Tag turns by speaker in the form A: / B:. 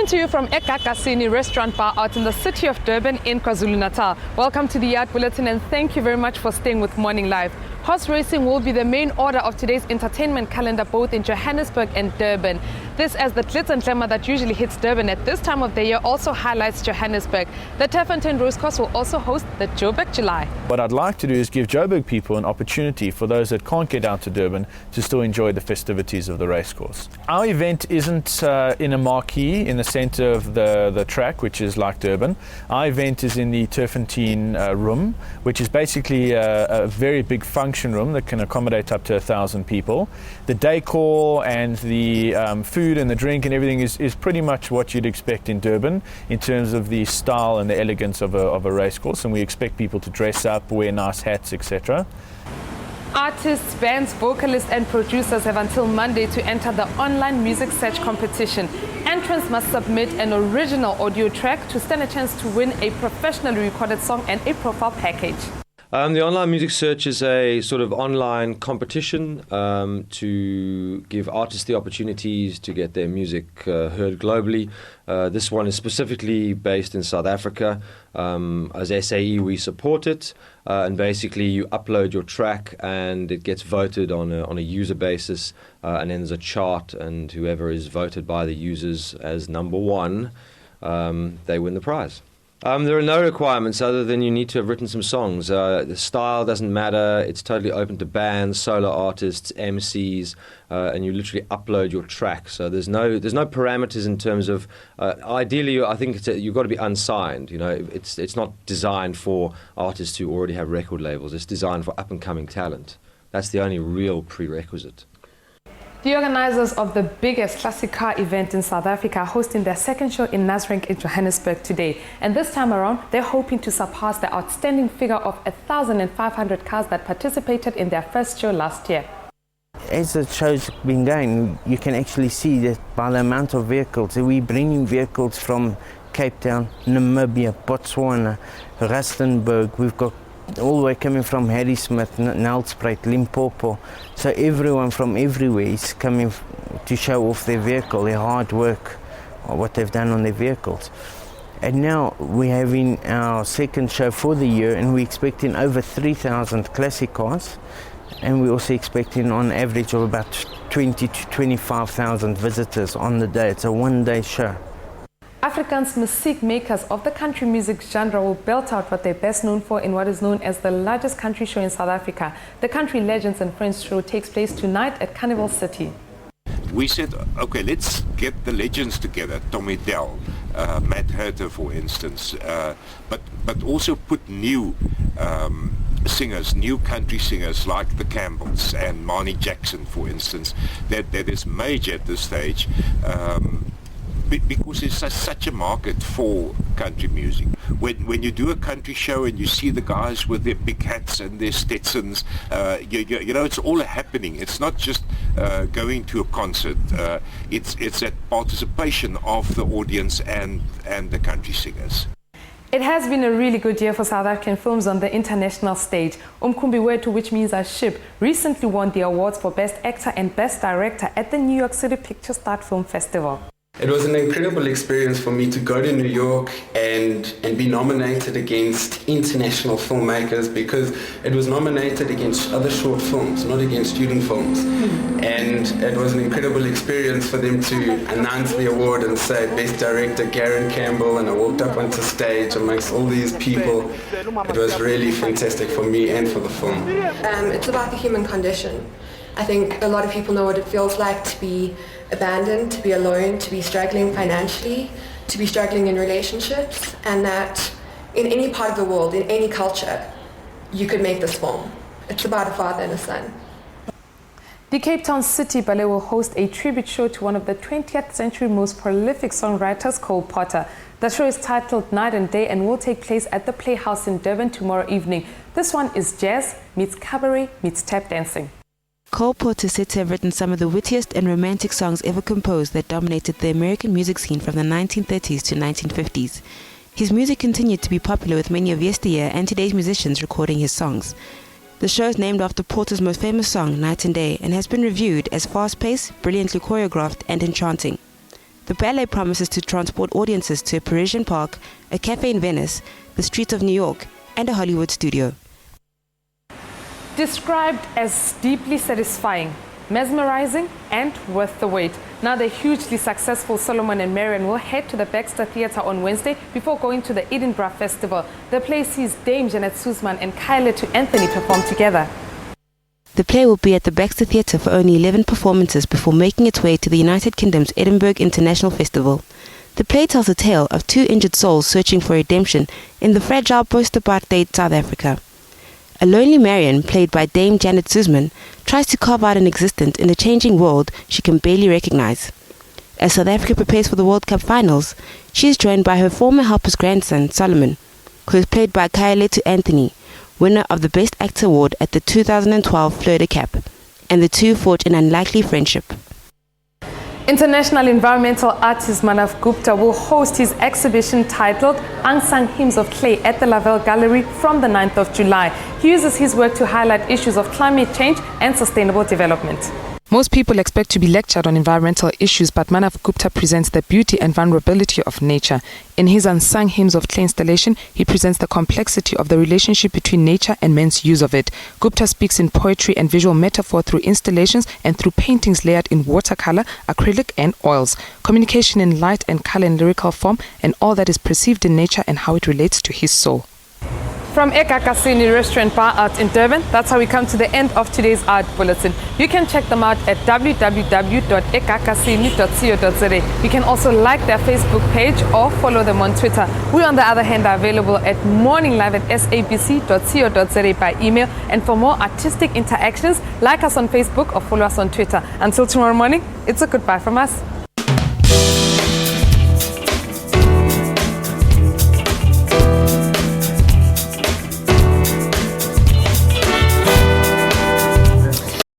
A: Coming to you from Ekakasini Restaurant Bar out in the city of Durban in KwaZulu-Natal. Welcome to the Art Bulletin and thank you very much for staying with Morning Live. Horse racing will be the main order of today's entertainment calendar both in Johannesburg and Durban. This, as the glitz and glamour that usually hits Durban at this time of the year, also highlights Johannesburg. The Turffontein Race Course will also host the Joburg July.
B: What I'd like to do is give Joburg people an opportunity, for those that can't get down to Durban, to still enjoy the festivities of the racecourse. Our event isn't in a marquee in the centre of the track, which is like Durban. Our event is in the Turffontein room, which is basically a very big function room that can accommodate up to 1,000 people. The decor and the food and the drink and everything is pretty much what you'd expect in Durban in terms of the style and the elegance of a racecourse, and we expect people to dress up, wear nice hats, etc.
A: Artists, bands, vocalists and producers have until Monday to enter the online music search competition. Entrants must submit an original audio track to stand a chance to win a professionally recorded song and a profile package.
C: The online music search is a sort of online competition to give artists the opportunities to get their music heard globally. This one is specifically based in South Africa. As SAE, we support it, and basically you upload your track and it gets voted on a user basis, and then there's a chart, and whoever is voted by the users as number one, they win the prize. There are no requirements other than you need to have written some songs. The style doesn't matter. It's totally open to bands, solo artists, MCs, and you literally upload your track. So there's no parameters in terms of. Ideally, I think you've got to be unsigned. You know, it's not designed for artists who already have record labels. It's designed for up and coming talent. That's the only real prerequisite.
A: The organisers of the biggest classic car event in South Africa are hosting their second show in Nasrec in Johannesburg today. And this time around, they're hoping to surpass the outstanding figure of 1,500 cars that participated in their first show last year.
D: As the show's been going, you can actually see that by the amount of vehicles. We're bringing vehicles from Cape Town, Namibia, Botswana, Rustenburg. We've got all the way coming from Harrismith, Nelspruit, Limpopo. So everyone from everywhere is coming to show off their vehicle, their hard work, or what they've done on their vehicles. And now we're having our second show for the year, and we're expecting over 3,000 classic cars, and we're also expecting on average of about 20 to 25,000 visitors on the day. It's a one-day show.
A: Afrikaans music makers of the country music genre will belt out what they're best known for in what is known as the largest country show in South Africa. The Country Legends and Friends show takes place tonight at Carnival City.
E: We said, okay, let's get the legends together, Tommy Dell, Matt Herter, for instance, but also put new singers, new country singers like the Campbells and Marnie Jackson, for instance, that is major at this stage. Because there's such a market for country music. When you do a country show and you see the guys with their big hats and their Stetsons, you know, it's all a happening. It's not just going to a concert. It's that participation of the audience and the country singers.
A: It has been a really good year for South African films on the international stage. Umkhumbi Wetu, which means our ship, recently won the awards for Best Actor and Best Director at the New York City Picture Start Film Festival.
F: It was an incredible experience for me to go to New York and be nominated against international filmmakers, because it was nominated against other short films, not against student films. And it was an incredible experience for them to announce the award and say Best Director Garen Campbell, and I walked up onto stage amongst all these people. It was really fantastic for me and for the film.
G: It's about the human condition. I think a lot of people know what it feels like to be abandoned, to be alone, to be struggling financially, to be struggling in relationships, and that in any part of the world, in any culture, you could make this film. It's about a father and a son.
A: The Cape Town City Ballet will host a tribute show to one of the 20th century most prolific songwriters, Cole Potter. The show is titled Night and Day and will take place at the Playhouse in Durban tomorrow evening. This one is jazz meets cabaret meets tap dancing.
H: Cole Potter is said to have written some of the wittiest and romantic songs ever composed that dominated the American music scene from the 1930s to 1950s. His music continued to be popular, with many of yesteryear and today's musicians recording his songs. The show is named after Porter's most famous song, Night and Day, and has been reviewed as fast-paced, brilliantly choreographed and enchanting. The ballet promises to transport audiences to a Parisian park, a cafe in Venice, the streets of New York, and a Hollywood studio.
A: Described as deeply satisfying, mesmerizing, and worth the wait. Now the hugely successful Solomon and Marion will head to the Baxter Theatre on Wednesday before going to the Edinburgh Festival. The play sees Dame Janet Suzman and Kyle to Anthony perform together.
H: The play will be at the Baxter Theatre for only 11 performances before making its way to the United Kingdom's Edinburgh International Festival. The play tells a tale of two injured souls searching for redemption in the fragile post-apartheid South Africa. A lonely Marion, played by Dame Janet Suzman, tries to carve out an existence in a changing world she can barely recognize. As South Africa prepares for the World Cup finals, she is joined by her former helper's grandson, Solomon, who is played by Kyle Anthony, winner of the Best Actor Award at the 2012 Fleur de Cap, and the two forge an unlikely friendship.
A: International environmental artist Manav Gupta will host his exhibition titled Unsung Hymns of Clay at the Lavelle Gallery from the 9th of July. He uses his work to highlight issues of climate change and sustainable development. Most people expect to be lectured on environmental issues, but Manav Gupta presents the beauty and vulnerability of nature. In his Unsung Hymns of Clay installation, he presents the complexity of the relationship between nature and man's use of it. Gupta speaks in poetry and visual metaphor through installations and through paintings layered in watercolor, acrylic and oils, communication in light and color and lyrical form, and all that is perceived in nature and how it relates to his soul. From Ekakasini Restaurant Bar Art in Durban, that's how we come to the end of today's Art Bulletin. You can check them out at www.ekakasini.co.za. You can also like their Facebook page or follow them on Twitter. We, on the other hand, are available at morninglive@sabc.co.za by email. And for more artistic interactions, like us on Facebook or follow us on Twitter. Until tomorrow morning, it's a goodbye from us.